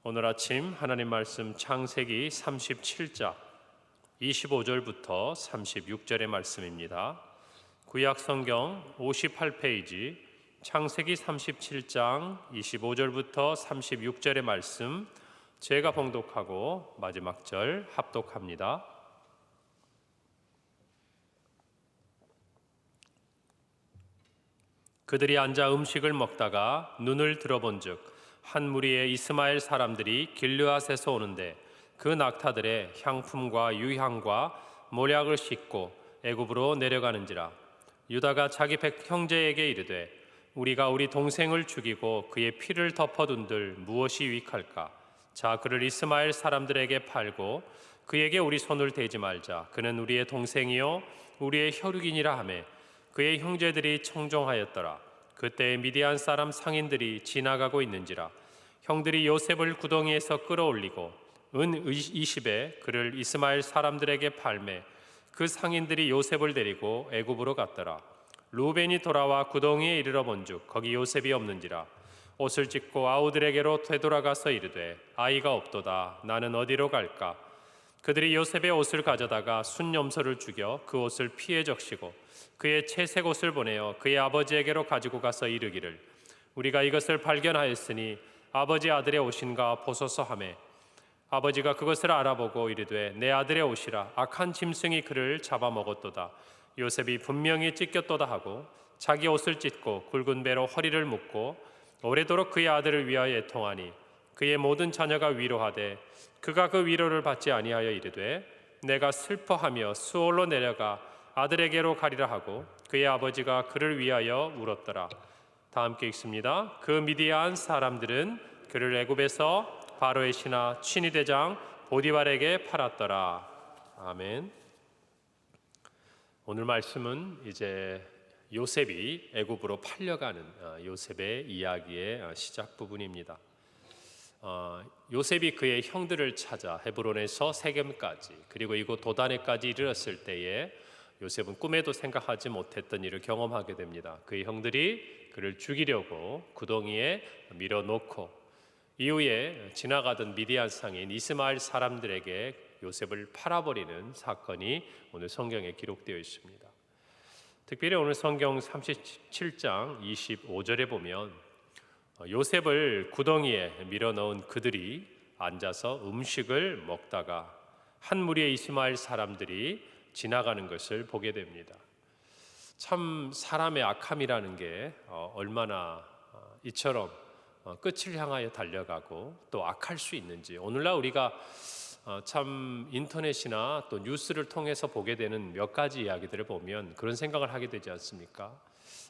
오늘 아침 하나님 말씀 창세기 37장 25절부터 36절의 말씀입니다. 구약 성경 58페이지 창세기 37장 25절부터 36절의 말씀 제가 봉독하고 마지막 절 합독합니다. 그들이 앉아 음식을 먹다가 눈을 들어본즉 한 무리의 이스마엘 사람들이 길르앗에서 오는데 그 낙타들의 향품과 유향과 몰약을 싣고 애굽으로 내려가는지라. 유다가 자기 형제에게 이르되 우리가 우리 동생을 죽이고 그의 피를 덮어둔들 무엇이 유익할까? 자, 그를 이스마엘 사람들에게 팔고 그에게 우리 손을 대지 말자. 그는 우리의 동생이요 우리의 혈육이니라 하매 그의 형제들이 청종하였더라. 그때 미디안 사람 상인들이 지나가고 있는지라. 형들이 요셉을 구덩이에서 끌어올리고 은 20에 그를 이스마엘 사람들에게 팔매 그 상인들이 요셉을 데리고 애굽으로 갔더라. 루벤이 돌아와 구덩이에 이르러 본즉 거기 요셉이 없는지라. 옷을 찢고 아우들에게로 되돌아가서 이르되 아이가 없도다. 나는 어디로 갈까? 그들이 요셉의 옷을 가져다가 순염소를 죽여 그 옷을 피에 적시고 그의 채색 옷을 보내어 그의 아버지에게로 가지고 가서 이르기를 우리가 이것을 발견하였으니 아버지 아들의 옷인가 보소서 하매 아버지가 그것을 알아보고 이르되 내 아들의 옷이라. 악한 짐승이 그를 잡아먹었도다. 요셉이 분명히 찢겼도다 하고 자기 옷을 찢고 굵은 배로 허리를 묶고 오래도록 그의 아들을 위하여 애통하니 그의 모든 자녀가 위로하되 그가 그 위로를 받지 아니하여 이르되 내가 슬퍼하며 수올로 내려가 아들에게로 가리라 하고 그의 아버지가 그를 위하여 울었더라. 다 함께 읽습니다. 그 미디안 사람들은 그를 애굽에서 바로의 신하 친위대장 보디발에게 팔았더라. 아멘. 오늘 말씀은 이제 요셉이 애굽으로 팔려가는 요셉의 이야기의 시작 부분입니다. 요셉이 그의 형들을 찾아 헤브론에서 세겜까지 그리고 이곳 도단에까지 이르렀을 때에 요셉은 꿈에도 생각하지 못했던 일을 경험하게 됩니다. 그의 형들이 그를 죽이려고 구덩이에 밀어놓고 이후에 지나가던 미디안 상인 이스마엘 사람들에게 요셉을 팔아버리는 사건이 오늘 성경에 기록되어 있습니다. 특별히 오늘 성경 37장 25절에 보면 요셉을 구덩이에 밀어넣은 그들이 앉아서 음식을 먹다가 한 무리의 이스마엘 사람들이 지나가는 것을 보게 됩니다. 참 사람의 악함이라는 게 얼마나 이처럼 끝을 향하여 달려가고 또 악할 수 있는지 오늘날 우리가 참 인터넷이나 또 뉴스를 통해서 보게 되는 몇 가지 이야기들을 보면 그런 생각을 하게 되지 않습니까?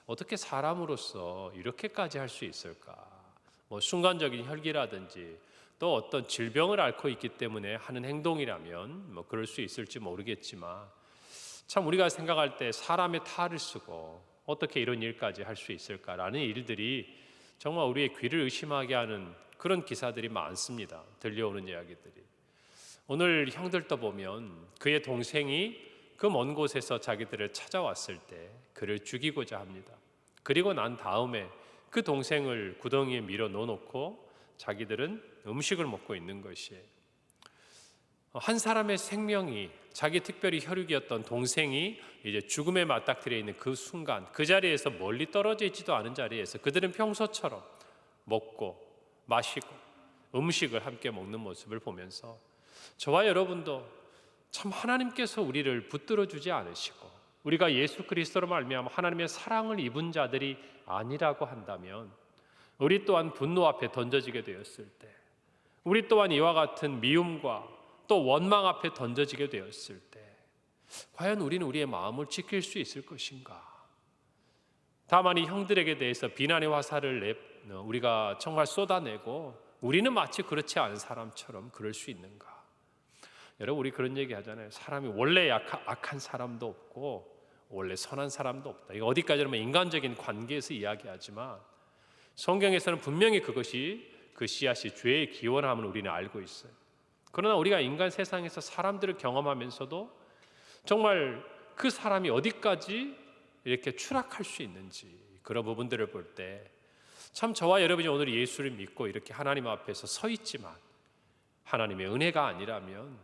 어떻게 사람으로서 이렇게까지 할 수 있을까? 순간적인 혈기라든지 또 어떤 질병을 앓고 있기 때문에 하는 행동이라면 그럴 수 있을지 모르겠지만 참 우리가 생각할 때 사람의 탈을 쓰고 어떻게 이런 일까지 할 수 있을까라는 일들이 정말 우리의 귀를 의심하게 하는 그런 기사들이 많습니다. 들려오는 이야기들이. 오늘 형들도 보면 그의 동생이 그 먼 곳에서 자기들을 찾아왔을 때 그를 죽이고자 합니다. 그리고 난 다음에 그 동생을 구덩이에 밀어 넣어놓고 자기들은 음식을 먹고 있는 것이에요. 한 사람의 생명이 자기 특별히 혈육이었던 동생이 이제 죽음에 맞닥뜨려 있는 그 순간 그 자리에서 멀리 떨어져 있지도 않은 자리에서 그들은 평소처럼 먹고 마시고 음식을 함께 먹는 모습을 보면서 저와 여러분도 참 하나님께서 우리를 붙들어 주지 않으시고 우리가 예수 그리스도로 말미암아 하나님의 사랑을 입은 자들이 아니라고 한다면 우리 또한 분노 앞에 던져지게 되었을 때 우리 또한 이와 같은 미움과 또 원망 앞에 던져지게 되었을 때 과연 우리는 우리의 마음을 지킬 수 있을 것인가? 다만 이 형들에게 대해서 비난의 화살을 우리가 정말 쏟아내고 우리는 마치 그렇지 않은 사람처럼 그럴 수 있는가? 여러분 우리 그런 얘기 하잖아요. 사람이 원래 악한 사람도 없고 원래 선한 사람도 없다. 이거 어디까지나 인간적인 관계에서 이야기하지만 성경에서는 분명히 그것이 그 씨앗이 죄의 기원함을 우리는 알고 있어요. 그러나 우리가 인간 세상에서 사람들을 경험하면서도 정말 그 사람이 어디까지 이렇게 추락할 수 있는지 그런 부분들을 볼 때 참 저와 여러분이 오늘 예수를 믿고 이렇게 하나님 앞에서 서 있지만 하나님의 은혜가 아니라면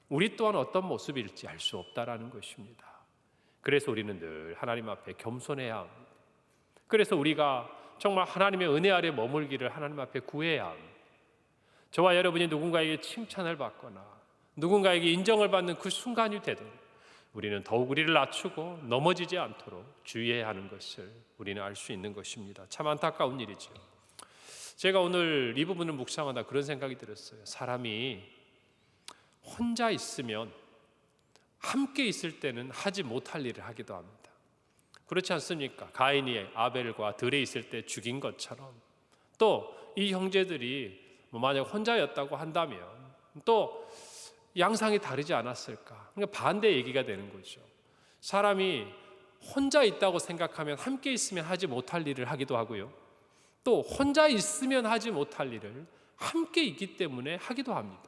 우리 또한 어떤 모습일지 알 수 없다라는 것입니다. 그래서 우리는 늘 하나님 앞에 겸손해야 합니다. 그래서 우리가 정말 하나님의 은혜 아래 머물기를 하나님 앞에 구해야 합니다. 저와 여러분이 누군가에게 칭찬을 받거나 누군가에게 인정을 받는 그 순간이 되도록 우리는 더욱 우리를 낮추고 넘어지지 않도록 주의해야 하는 것을 우리는 알 수 있는 것입니다. 참 안타까운 일이죠. 제가 오늘 이 부분을 묵상하다 그런 생각이 들었어요. 사람이 혼자 있으면 함께 있을 때는 하지 못할 일을 하기도 합니다. 그렇지 않습니까? 가인이 아벨과 들에 있을 때 죽인 것처럼 또 이 형제들이 만약 혼자였다고 한다면 또 양상이 다르지 않았을까? 그러니까 반대 얘기가 되는 거죠. 사람이 혼자 있다고 생각하면 함께 있으면 하지 못할 일을 하기도 하고요. 또 혼자 있으면 하지 못할 일을 함께 있기 때문에 하기도 합니다.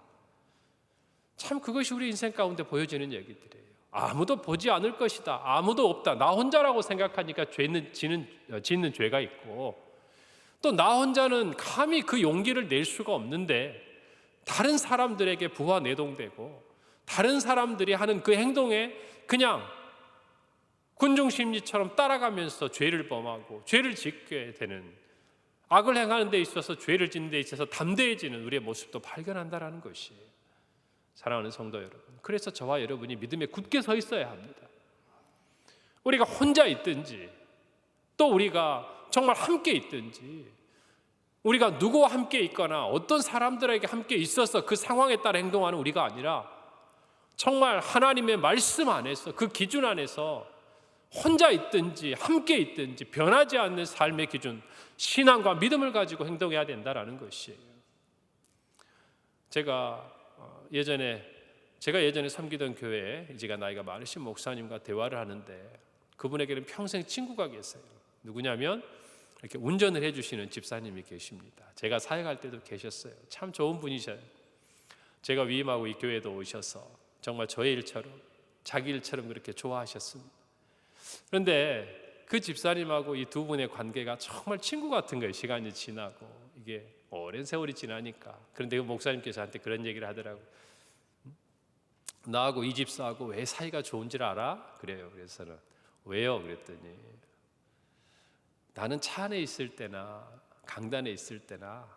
참 그것이 우리 인생 가운데 보여지는 얘기들이에요. 아무도 보지 않을 것이다. 아무도 없다. 나 혼자라고 생각하니까 짓는 죄가 있고 또 나 혼자는 감히 그 용기를 낼 수가 없는데 다른 사람들에게 부화내동되고 다른 사람들이 하는 그 행동에 그냥 군중심리처럼 따라가면서 죄를 범하고 죄를 짓게 되는 악을 행하는 데 있어서 죄를 짓는 데 있어서 담대해지는 우리의 모습도 발견한다라는 것이에요. 사랑하는 성도 여러분, 그래서 저와 여러분이 믿음에 굳게 서 있어야 합니다. 우리가 혼자 있든지 또 우리가 정말 함께 있든지 우리가 누구와 함께 있거나 어떤 사람들에게 함께 있어서 그 상황에 따라 행동하는 우리가 아니라 정말 하나님의 말씀 안에서 그 기준 안에서 혼자 있든지 함께 있든지 변하지 않는 삶의 기준, 신앙과 믿음을 가지고 행동해야 된다라는 것이에요. 제가 예전에 섬기던 교회에 이제가 나이가 많으신 목사님과 대화를 하는데 그분에게는 평생 친구가 계세요. 누구냐면 이렇게 운전을 해주시는 집사님이 계십니다. 제가 사역할 때도 계셨어요. 참 좋은 분이셔요. 제가 위임하고 이 교회도 오셔서 정말 저의 일처럼 자기 일처럼 그렇게 좋아하셨습니다. 그런데 그 집사님하고 이 두 분의 관계가 정말 친구 같은 거예요. 시간이 지나고 이게 오랜 세월이 지나니까. 그런데 그 목사님께서 저한테 그런 얘기를 하더라고요. 나하고 이 집사하고 왜 사이가 좋은 줄 알아? 그래요. 그래서는 왜요? 그랬더니 나는 차 안에 있을 때나 강단에 있을 때나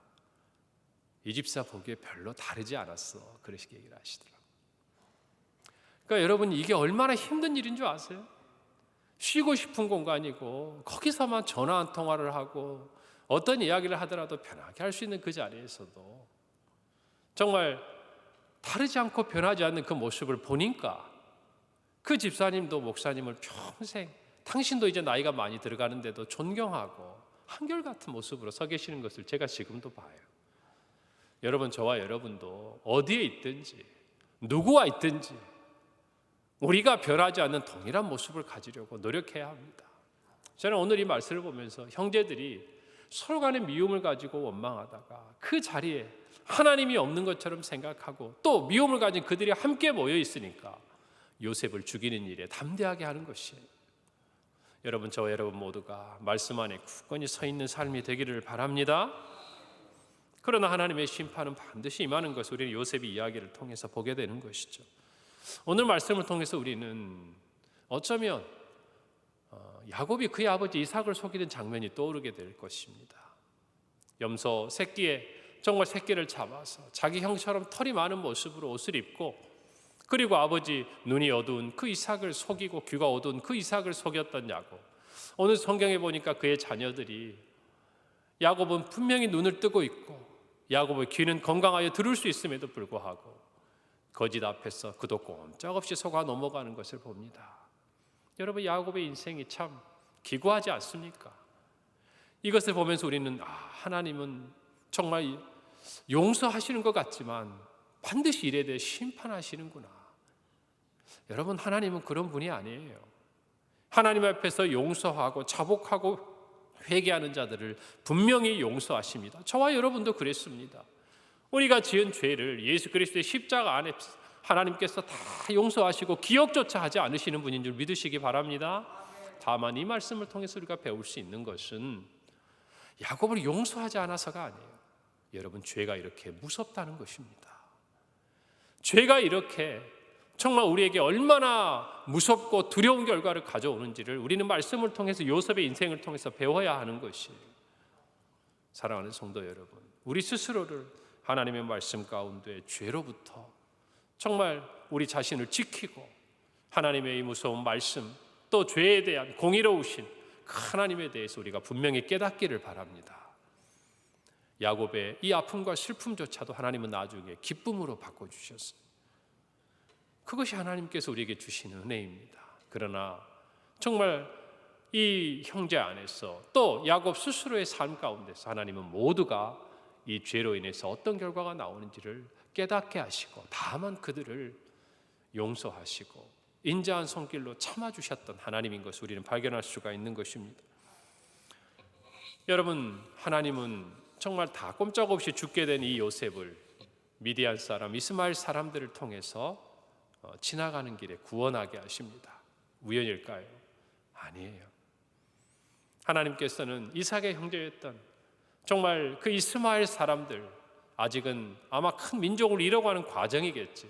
이 집사 보기에 별로 다르지 않았어. 그렇게 얘기를 하시더라고요. 그러니까 여러분 이게 얼마나 힘든 일인 줄 아세요? 쉬고 싶은 공간이고 거기서만 전화 한 통화를 하고 어떤 이야기를 하더라도 편하게 할 수 있는 그 자리에서도 정말 다르지 않고 변하지 않는 그 모습을 보니까 그 집사님도 목사님을 평생 당신도 이제 나이가 많이 들어가는데도 존경하고 한결같은 모습으로 서 계시는 것을 제가 지금도 봐요. 여러분, 저와 여러분도 어디에 있든지 누구와 있든지 우리가 변하지 않는 동일한 모습을 가지려고 노력해야 합니다. 저는 오늘 이 말씀을 보면서 형제들이 서로 간의 미움을 가지고 원망하다가 그 자리에 하나님이 없는 것처럼 생각하고 또 미움을 가진 그들이 함께 모여 있으니까 요셉을 죽이는 일에 담대하게 하는 것이에요. 여러분, 저와 여러분 모두가 말씀 안에 굳건히 서 있는 삶이 되기를 바랍니다. 그러나 하나님의 심판은 반드시 임하는 것을 우리는 요셉의 이야기를 통해서 보게 되는 것이죠. 오늘 말씀을 통해서 우리는 어쩌면 야곱이 그의 아버지 이삭을 속이는 장면이 떠오르게 될 것입니다. 염소 새끼에 정말 새끼를 잡아서 자기 형처럼 털이 많은 모습으로 옷을 입고 그리고 아버지 눈이 어두운 그 이삭을 속이고 귀가 어두운 그 이삭을 속였던 야곱. 오늘 성경에 보니까 그의 자녀들이 야곱은 분명히 눈을 뜨고 있고 야곱의 귀는 건강하여 들을 수 있음에도 불구하고 거짓 앞에서 그도 꼼짝없이 속아 넘어가는 것을 봅니다. 여러분, 야곱의 인생이 참 기구하지 않습니까? 이것을 보면서 우리는 하나님은 정말 용서하시는 것 같지만 반드시 일에 대해 심판하시는구나. 여러분, 하나님은 그런 분이 아니에요. 하나님 앞에서 용서하고 자복하고 회개하는 자들을 분명히 용서하십니다. 저와 여러분도 그랬습니다. 우리가 지은 죄를 예수 그리스도의 십자가 안에 하나님께서 다 용서하시고 기억조차 하지 않으시는 분인 줄 믿으시기 바랍니다. 다만 이 말씀을 통해서 우리가 배울 수 있는 것은 야곱을 용서하지 않아서가 아니에요. 여러분, 죄가 이렇게 무섭다는 것입니다. 죄가 이렇게 정말 우리에게 얼마나 무섭고 두려운 결과를 가져오는지를 우리는 말씀을 통해서, 요셉의 인생을 통해서 배워야 하는 것이에요. 사랑하는 성도 여러분, 우리 스스로를 하나님의 말씀 가운데 죄로부터 정말 우리 자신을 지키고 하나님의 이 무서운 말씀, 또 죄에 대한 공의로우신 그 하나님에 대해서 우리가 분명히 깨닫기를 바랍니다. 야곱의 이 아픔과 슬픔조차도 하나님은 나중에 기쁨으로 바꿔주셨어요. 그것이 하나님께서 우리에게 주시는 은혜입니다. 그러나 정말 이 형제 안에서 또 야곱 스스로의 삶 가운데서 하나님은 모두가 이 죄로 인해서 어떤 결과가 나오는지를 깨닫게 하시고 다만 그들을 용서하시고 인자한 손길로 참아주셨던 하나님인 것을 우리는 발견할 수가 있는 것입니다. 여러분, 하나님은 정말 다 꼼짝없이 죽게 된 이 요셉을 미디안 사람, 이스마엘 사람들을 통해서 지나가는 길에 구원하게 하십니다. 우연일까요? 아니에요. 하나님께서는 이삭의 형제였던 정말 그 이스마엘 사람들, 아직은 아마 큰 민족을 이뤄가는 과정이겠죠.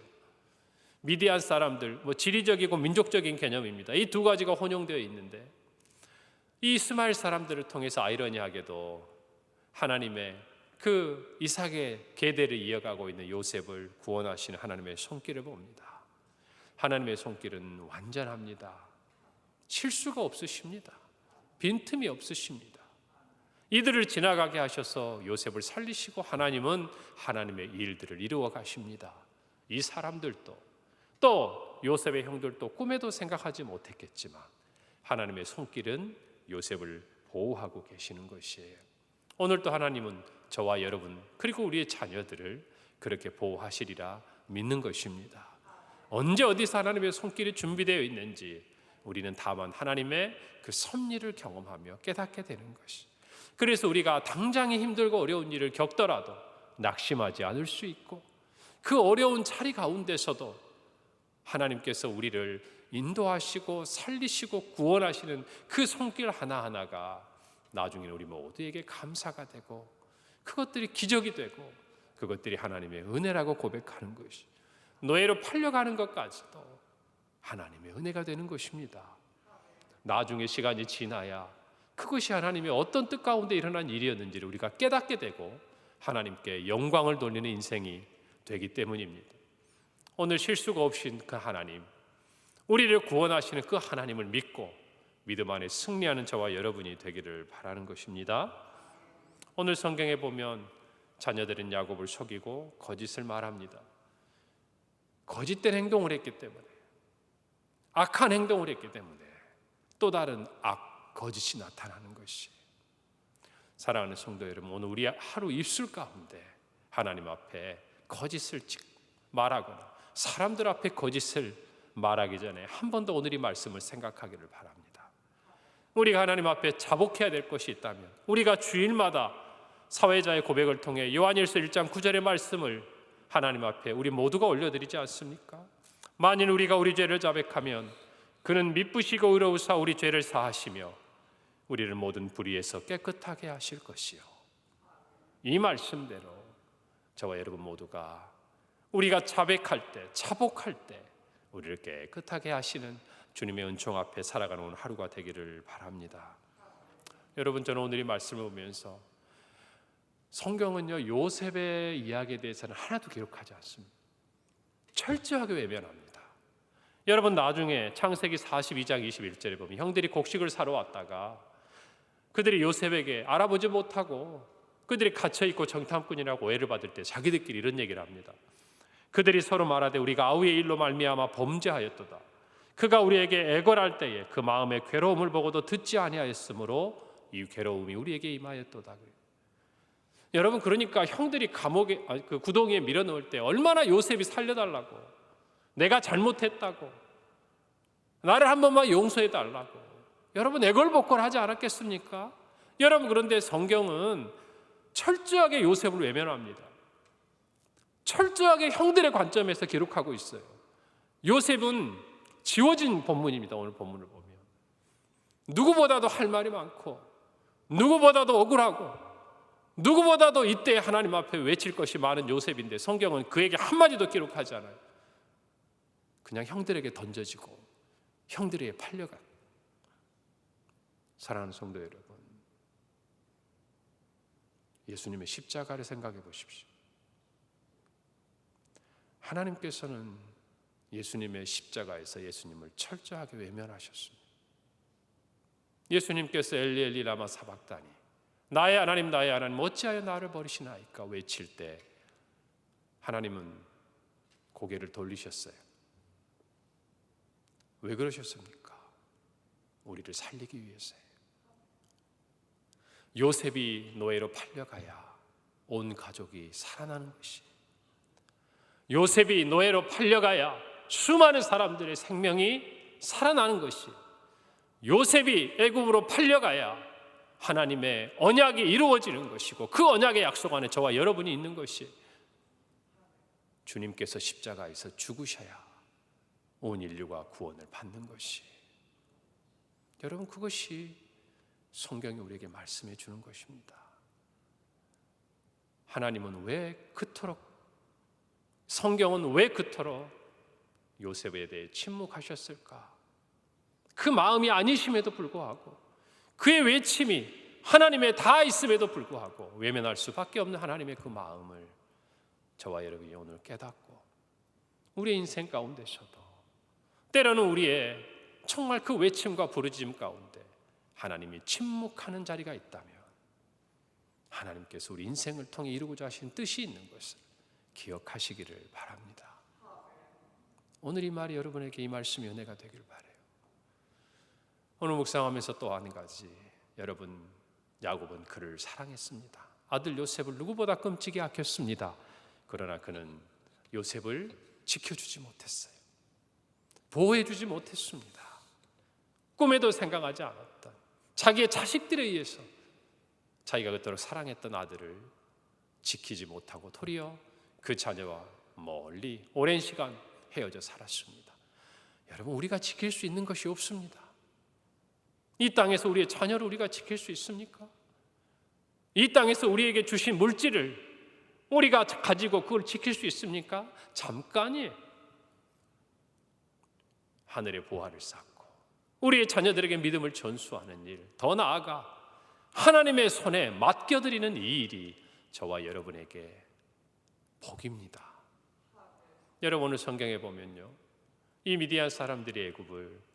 미디안 사람들, 지리적이고 민족적인 개념입니다. 이 두 가지가 혼용되어 있는데 이 이스마엘 사람들을 통해서 아이러니하게도 하나님의 그 이삭의 계대를 이어가고 있는 요셉을 구원하시는 하나님의 손길을 봅니다. 하나님의 손길은 완전합니다. 실수가 없으십니다. 빈틈이 없으십니다. 이들을 지나가게 하셔서 요셉을 살리시고 하나님은 하나님의 일들을 이루어 가십니다. 이 사람들도 또 요셉의 형들도 꿈에도 생각하지 못했겠지만 하나님의 손길은 요셉을 보호하고 계시는 것이에요. 오늘도 하나님은 저와 여러분 그리고 우리의 자녀들을 그렇게 보호하시리라 믿는 것입니다. 언제 어디서 하나님의 손길이 준비되어 있는지 우리는 다만 하나님의 그 섭리를 경험하며 깨닫게 되는 것이. 그래서 우리가 당장에 힘들고 어려운 일을 겪더라도 낙심하지 않을 수 있고 그 어려운 자리 가운데서도 하나님께서 우리를 인도하시고 살리시고 구원하시는 그 손길 하나하나가 나중에는 우리 모두에게 감사가 되고 그것들이 기적이 되고 그것들이 하나님의 은혜라고 고백하는 것이, 노예로 팔려가는 것까지도 하나님의 은혜가 되는 것입니다. 나중에 시간이 지나야 그것이 하나님의 어떤 뜻 가운데 일어난 일이었는지를 우리가 깨닫게 되고 하나님께 영광을 돌리는 인생이 되기 때문입니다. 오늘 실수가 없인 그 하나님, 우리를 구원하시는 그 하나님을 믿고 믿음 안에 승리하는 저와 여러분이 되기를 바라는 것입니다. 오늘 성경에 보면 자녀들은 야곱을 속이고 거짓을 말합니다. 거짓된 행동을 했기 때문에, 악한 행동을 했기 때문에 또 다른 거짓이 나타나는 것이. 사랑하는 성도 여러분, 오늘 우리 하루 입술 가운데 하나님 앞에 거짓을 말하거나 사람들 앞에 거짓을 말하기 전에 한 번 더 오늘 이 말씀을 생각하기를 바랍니다. 우리가 하나님 앞에 자복해야 될 것이 있다면 우리가 주일마다 사회자의 고백을 통해 요한일서 1장 9절의 말씀을 하나님 앞에 우리 모두가 올려드리지 않습니까? 만일 우리가 우리 죄를 자백하면 그는 미쁘시고 의로우사 우리 죄를 사하시며 우리를 모든 불의에서 깨끗하게 하실 것이요. 이 말씀대로 저와 여러분 모두가 우리가 자백할 때, 자복할 때 우리를 깨끗하게 하시는 주님의 은총 앞에 살아가는 오늘 하루가 되기를 바랍니다. 여러분, 저는 오늘 이 말씀을 보면서 성경은요, 요셉의 이야기에 대해서는 하나도 기록하지 않습니다. 철저하게 외면합니다. 여러분, 나중에 창세기 42장 21절에 보면 형들이 곡식을 사러 왔다가 그들이 요셉에게 알아보지 못하고 그들이 갇혀있고 정탐꾼이라고 오해를 받을 때 자기들끼리 이런 얘기를 합니다. 그들이 서로 말하되 우리가 아우의 일로 말미암아 범죄하였도다. 그가 우리에게 애걸할 때에 그 마음의 괴로움을 보고도 듣지 아니하였으므로 이 괴로움이 우리에게 임하였도다. 여러분, 그러니까 형들이 감옥에 그 구덩이에 밀어넣을 때 얼마나 요셉이 살려달라고, 내가 잘못했다고, 나를 한 번만 용서해달라고 여러분 애걸복걸하지 않았겠습니까? 여러분, 그런데 성경은 철저하게 요셉을 외면합니다. 철저하게 형들의 관점에서 기록하고 있어요. 요셉은 지워진 본문입니다. 오늘 본문을 보면 누구보다도 할 말이 많고 누구보다도 억울하고 누구보다도 이때 하나님 앞에 외칠 것이 많은 요셉인데 성경은 그에게 한마디도 기록하지 않아요. 그냥 형들에게 던져지고 형들에게 팔려가. 사랑하는 성도 여러분, 예수님의 십자가를 생각해 보십시오. 하나님께서는 예수님의 십자가에서 예수님을 철저하게 외면하셨습니다. 예수님께서 엘리 엘리 라마 사박다니, 나의 하나님 어찌하여 나를 버리시나이까 외칠 때 하나님은 고개를 돌리셨어요. 왜 그러셨습니까? 우리를 살리기 위해서예요. 요셉이 노예로 팔려가야 온 가족이 살아나는 것이, 요셉이 노예로 팔려가야 수많은 사람들의 생명이 살아나는 것이, 요셉이 애굽으로 팔려가야 하나님의 언약이 이루어지는 것이고 그 언약의 약속 안에 저와 여러분이 있는 것이, 주님께서 십자가에서 죽으셔야 온 인류가 구원을 받는 것이, 여러분 그것이 성경이 우리에게 말씀해 주는 것입니다. 하나님은 왜 그토록, 성경은 왜 그토록 요셉에 대해 침묵하셨을까? 그 마음이 아니심에도 불구하고, 그의 외침이 하나님의 다 있음에도 불구하고 외면할 수밖에 없는 하나님의 그 마음을 저와 여러분이 오늘 깨닫고, 우리의 인생 가운데서도 때로는 우리의 정말 그 외침과 부르짖음 가운데 하나님이 침묵하는 자리가 있다면 하나님께서 우리 인생을 통해 이루고자 하신 뜻이 있는 것을 기억하시기를 바랍니다. 오늘 이 말이 여러분에게 이 말씀이 은혜가 되길 바라요. 오늘 묵상하면서 또 한 가지, 여러분, 야곱은 그를 사랑했습니다. 아들 요셉을 누구보다 끔찍이 아꼈습니다. 그러나 그는 요셉을 지켜주지 못했어요. 보호해주지 못했습니다. 꿈에도 생각하지 않았던 자기의 자식들에 의해서 자기가 그토록 사랑했던 아들을 지키지 못하고 도리어 그 자녀와 멀리 오랜 시간 헤어져 살았습니다. 여러분, 우리가 지킬 수 있는 것이 없습니다. 이 땅에서 우리의 자녀를 우리가 지킬 수 있습니까? 이 땅에서 우리에게 주신 물질을 우리가 가지고 그걸 지킬 수 있습니까? 잠깐이에요. 하늘의 보화를 쌓고 우리의 자녀들에게 믿음을 전수하는 일, 더 나아가 하나님의 손에 맡겨드리는 이 일이 저와 여러분에게 복입니다. 여러분, 오늘 성경에 보면요, 이 미디안 사람들이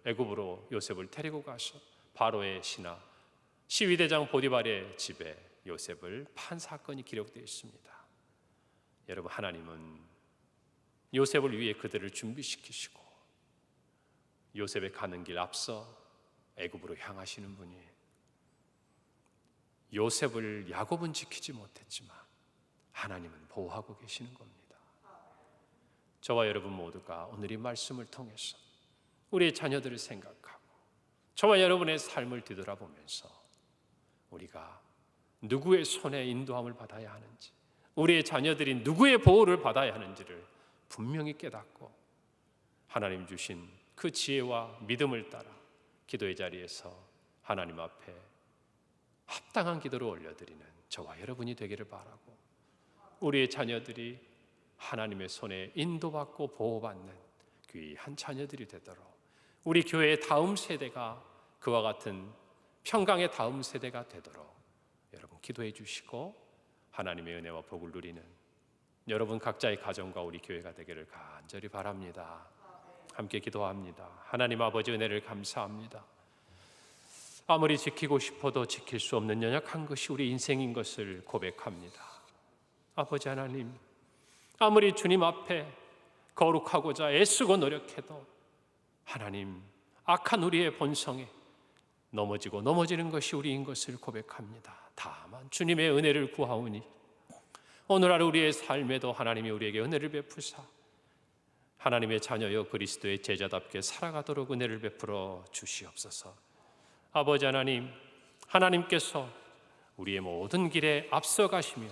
애굽으로 요셉을 데리고 가서 바로의 신하 시위대장 보디발의 집에 요셉을 판 사건이 기록되어 있습니다. 여러분, 하나님은 요셉을 위해 그들을 준비시키시고 요셉의 가는 길 앞서 애굽으로 향하시는 분이, 요셉을 야곱은 지키지 못했지만 하나님은 보호하고 계시는 겁니다. 저와 여러분 모두가 오늘 이 말씀을 통해서 우리의 자녀들을 생각하고 저와 여러분의 삶을 뒤돌아보면서 우리가 누구의 손에 인도함을 받아야 하는지, 우리의 자녀들이 누구의 보호를 받아야 하는지를 분명히 깨닫고 하나님 주신 그 지혜와 믿음을 따라 기도의 자리에서 하나님 앞에 합당한 기도를 올려드리는 저와 여러분이 되기를 바라고, 우리의 자녀들이 하나님의 손에 인도받고 보호받는 귀한 자녀들이 되도록 우리 교회의 다음 세대가 그와 같은 평강의 다음 세대가 되도록 여러분 기도해 주시고, 하나님의 은혜와 복을 누리는 여러분 각자의 가정과 우리 교회가 되기를 간절히 바랍니다. 함께 기도합니다. 하나님 아버지, 은혜를 감사합니다. 아무리 지키고 싶어도 지킬 수 없는 연약한 것이 우리 인생인 것을 고백합니다. 아버지 하나님, 아무리 주님 앞에 거룩하고자 애쓰고 노력해도 하나님, 악한 우리의 본성에 넘어지고 넘어지는 것이 우리인 것을 고백합니다. 다만 주님의 은혜를 구하오니 오늘 하루 우리의 삶에도 하나님이 우리에게 은혜를 베푸사 하나님의 자녀여 그리스도의 제자답게 살아가도록 은혜를 베풀어 주시옵소서. 아버지 하나님, 하나님께서 우리의 모든 길에 앞서가시며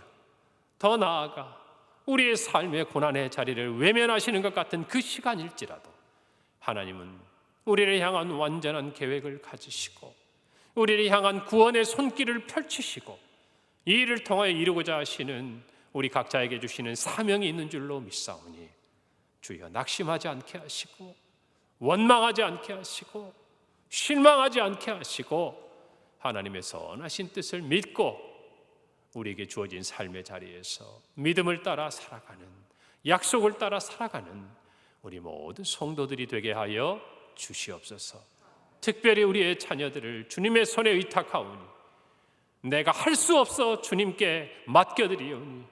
더 나아가 우리의 삶의 고난의 자리를 외면하시는 것 같은 그 시간일지라도 하나님은 우리를 향한 완전한 계획을 가지시고 우리를 향한 구원의 손길을 펼치시고 이 일을 통하여 이루고자 하시는 우리 각자에게 주시는 사명이 있는 줄로 믿사오니 주여 낙심하지 않게 하시고 원망하지 않게 하시고 실망하지 않게 하시고 하나님의 선하신 뜻을 믿고 우리에게 주어진 삶의 자리에서 믿음을 따라 살아가는, 약속을 따라 살아가는 우리 모든 성도들이 되게 하여 주시옵소서. 특별히 우리의 자녀들을 주님의 손에 의탁하오니 내가 할 수 없어 주님께 맡겨드리오니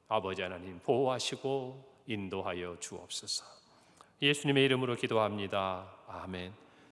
아버지 하나님 보호하시고 인도하여 주옵소서. 예수님의 이름으로 기도합니다. 아멘.